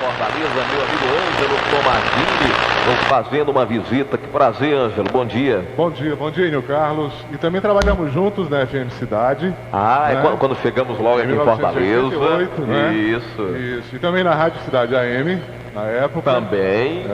Fortaleza, meu amigo Ângelo Tomazini, fazendo uma visita. Que prazer, Ângelo, bom dia. Bom dia, Enio Carlos. E também trabalhamos juntos na FM Cidade. Ah, né? Quando chegamos logo aqui em Fortaleza. 1988, né? Isso. E também na Rádio Cidade AM, na época. Também.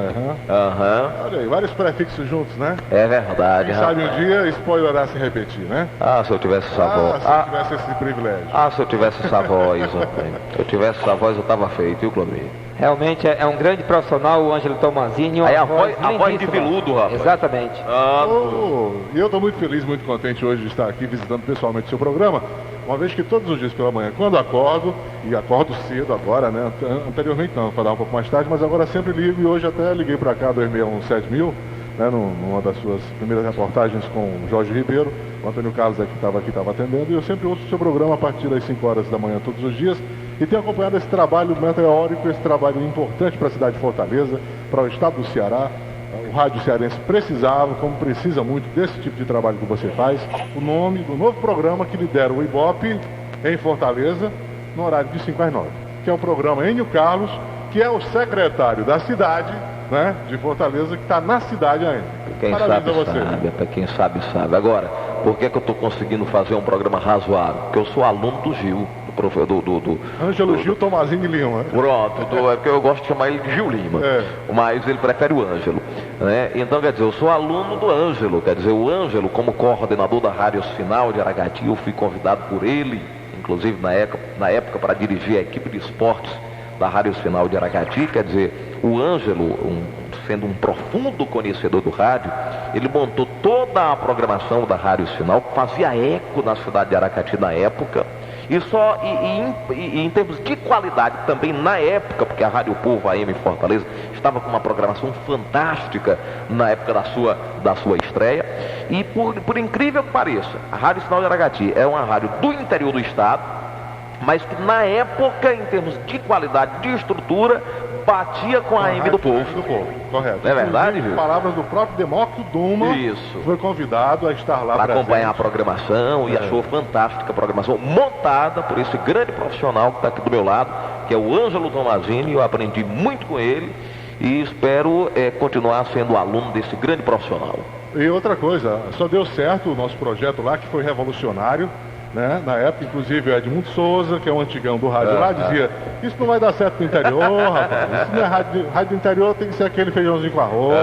Olha aí, vários prefixos juntos, né? É verdade. Quem sabe um dia spoilerá se repetir, né? Ah, se eu tivesse essa voz. Se eu tivesse esse privilégio. Ah, se eu tivesse essa voz, rapaz. Se eu tivesse essa voz, eu tava feito, viu, Clodinho? Realmente é um grande profissional, o Ângelo Tomazini. Aí a voz de veludo, rapaz. Exatamente. E eu estou muito feliz, muito contente hoje de estar aqui visitando pessoalmente o seu programa, uma vez que todos os dias pela manhã, quando acordo, e acordo cedo agora, né? Anteriormente não, para dar um pouco mais tarde, mas agora sempre ligo, e hoje até liguei para cá, 2617.000, né, numa das suas primeiras reportagens com o Jorge Ribeiro. O Antônio Carlos aqui estava atendendo, e eu sempre ouço o seu programa a partir das 5 horas da manhã todos os dias, e tenho acompanhado esse trabalho meteórico, esse trabalho importante para a cidade de Fortaleza, para o estado do Ceará. O rádio cearense precisava, como precisa muito, desse tipo de trabalho que você faz. O nome do novo programa que lidera o Ibope em Fortaleza, no horário de 5 às 9, que é o programa Enio Carlos, que é o secretário da cidade, né, de Fortaleza, que está na cidade ainda. Quem sabe, sabe. Agora, por que eu estou conseguindo fazer um programa razoável? Porque eu sou aluno do Gil. Ângelo Gil Tomazini Lima. Pronto, é porque eu gosto de chamar ele de Gil Lima, mas ele prefere o Ângelo, né? Então, quer dizer, eu sou aluno do Ângelo, quer dizer, o Ângelo, como coordenador da Rádio Sinal de Aracati, eu fui convidado por ele, inclusive na época para dirigir a equipe de esportes da Rádio Sinal de Aracati. Quer dizer, o Ângelo, sendo um profundo conhecedor do rádio, ele montou toda a programação da Rádio Sinal, que fazia eco na cidade de Aracati na época. E em termos de qualidade também na época, porque a Rádio Povo AM Fortaleza estava com uma programação fantástica na época da sua estreia. E por incrível que pareça, a Rádio Sinal de Aracati é uma rádio do interior do estado, mas que na época, em termos de qualidade, de estrutura, batia com a AM do Povo. Correto. Não é verdade, viu? Palavras do próprio Demócrito Duma. Isso. Foi convidado a estar lá para acompanhar a programação e achou fantástica a programação montada por esse grande profissional que está aqui do meu lado, que é o Ângelo Tomazini. Eu aprendi muito com ele e espero continuar sendo aluno desse grande profissional. E outra coisa, só deu certo o nosso projeto lá, que foi revolucionário, né? Na época, inclusive, o Edmundo Souza, que é um antigão do rádio lá, dizia: isso não vai dar certo no interior, rapaz. Isso não é rádio do interior, tem que ser aquele feijãozinho com arroz.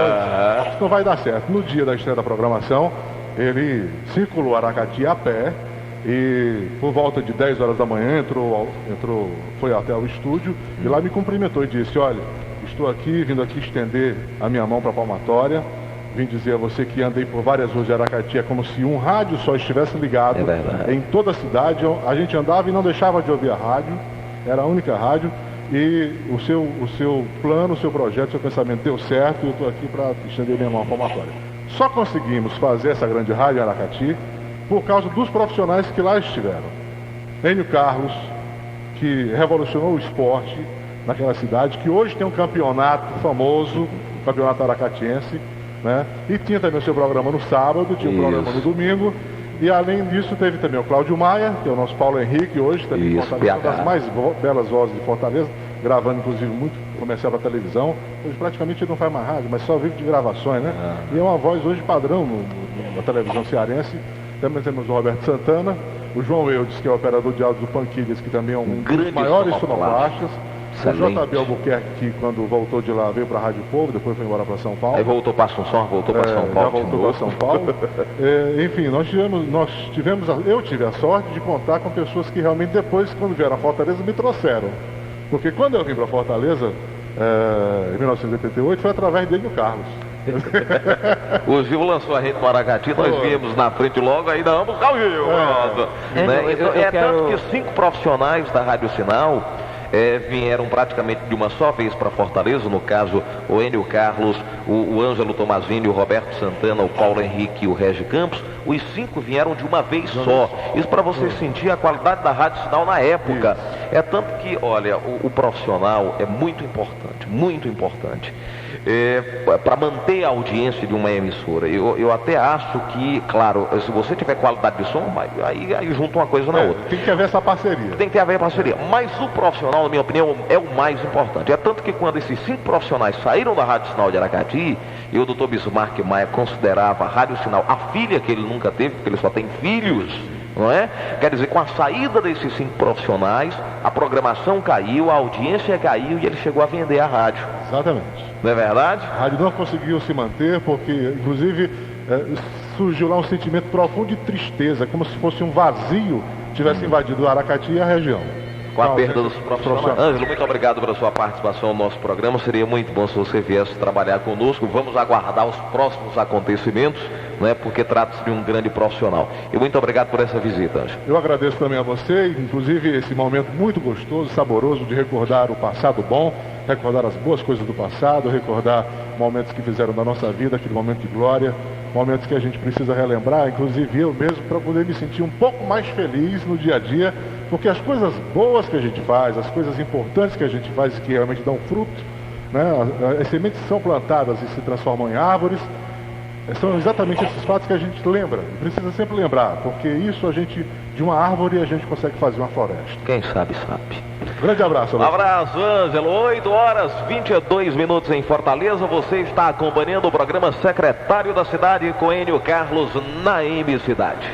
Isso não vai dar certo. No dia da estreia da programação, ele circulou Aracati a pé e por volta de 10 horas da manhã foi até o estúdio e lá me cumprimentou e disse: olha, estou aqui, vindo aqui estender a minha mão para a palmatória. Vim dizer a você que andei por várias ruas de Aracati, é como se um rádio só estivesse ligado em toda a cidade. A gente andava e não deixava de ouvir a rádio, era a única rádio. E o seu plano, o seu projeto, o seu pensamento deu certo, e eu estou aqui para estender minha mão palmatória. Só conseguimos fazer essa grande rádio em Aracati por causa dos profissionais que lá estiveram. Enio Carlos, que revolucionou o esporte naquela cidade, que hoje tem um campeonato famoso, o campeonato aracatiense, né? E tinha também o seu programa no sábado, tinha um programa no domingo. E além disso teve também o Cláudio Maia, que é o nosso Paulo Henrique hoje, também uma das mais belas vozes de Fortaleza, gravando inclusive muito comercial para televisão. Hoje praticamente ele não faz mais rádio, mas só vive de gravações, né? E é uma voz hoje padrão na televisão cearense. Também temos o Roberto Santana, o João Eudes, que é o operador de áudio do Panquilhas, que também é um dos maiores sonoplastas. O JB Albuquerque, que quando voltou de lá veio para a Rádio Povo, depois foi embora para São Paulo. Aí voltou para Assunção, voltou para São Paulo. Voltou para São Paulo. Enfim, eu tive a sorte de contar com pessoas que realmente depois, quando vieram a Fortaleza, me trouxeram. Porque quando eu vim para Fortaleza, em 1988, foi através de Enio Carlos. O Gil lançou a gente no Aracati, nós viemos na frente logo, ainda vamos buscar o Gil. Tanto que 5 profissionais da Rádio Sinal vieram praticamente de uma só vez para Fortaleza, no caso o Enio Carlos, o Ângelo Tomazini, o Roberto Santana, o Paulo Henrique e o Regi Campos. Os 5 vieram de uma vez só. Isso para você sentir a qualidade da Rádio Sinal na época. É tanto que, olha, o profissional é muito importante, muito importante. para manter a audiência de uma emissora. Eu até acho que, claro, se você tiver qualidade de som, aí junta uma coisa na outra. Tem que haver essa parceria. Tem que haver parceria. Mas o profissional, na minha opinião, é o mais importante. É tanto que quando esses 5 profissionais saíram da Rádio Sinal de Aracati, e o Dr. Bismarck Maia considerava a Rádio Sinal a filha que ele nunca teve, porque ele só tem filhos, não é? Quer dizer, com a saída desses 5 profissionais, a programação caiu, a audiência caiu e ele chegou a vender a rádio. Exatamente. Não é verdade? A rádio não conseguiu se manter porque, inclusive, surgiu lá um sentimento profundo de tristeza, como se fosse um vazio tivesse invadido Aracati e a região. Com a perda dos profissionais. Ângelo, muito obrigado pela sua participação no nosso programa. Seria muito bom se você viesse trabalhar conosco. Vamos aguardar os próximos acontecimentos, né, porque trata-se de um grande profissional. E muito obrigado por essa visita, Ângelo. Eu agradeço também a você, inclusive esse momento muito gostoso, saboroso de recordar o passado bom, recordar as boas coisas do passado, recordar momentos que fizeram da nossa vida, aquele momento de glória, momentos que a gente precisa relembrar, inclusive eu mesmo, para poder me sentir um pouco mais feliz no dia a dia, porque as coisas boas que a gente faz, as coisas importantes que a gente faz e que realmente dão fruto, né? As sementes são plantadas e se transformam em árvores, são exatamente esses fatos que a gente lembra, precisa sempre lembrar, porque isso a gente, de uma árvore, a gente consegue fazer uma floresta. Quem sabe, sabe. Grande abraço. Um abraço, Ângelo. 8h22 em Fortaleza. Você está acompanhando o programa Secretário da Cidade com Enio Carlos na M Cidade.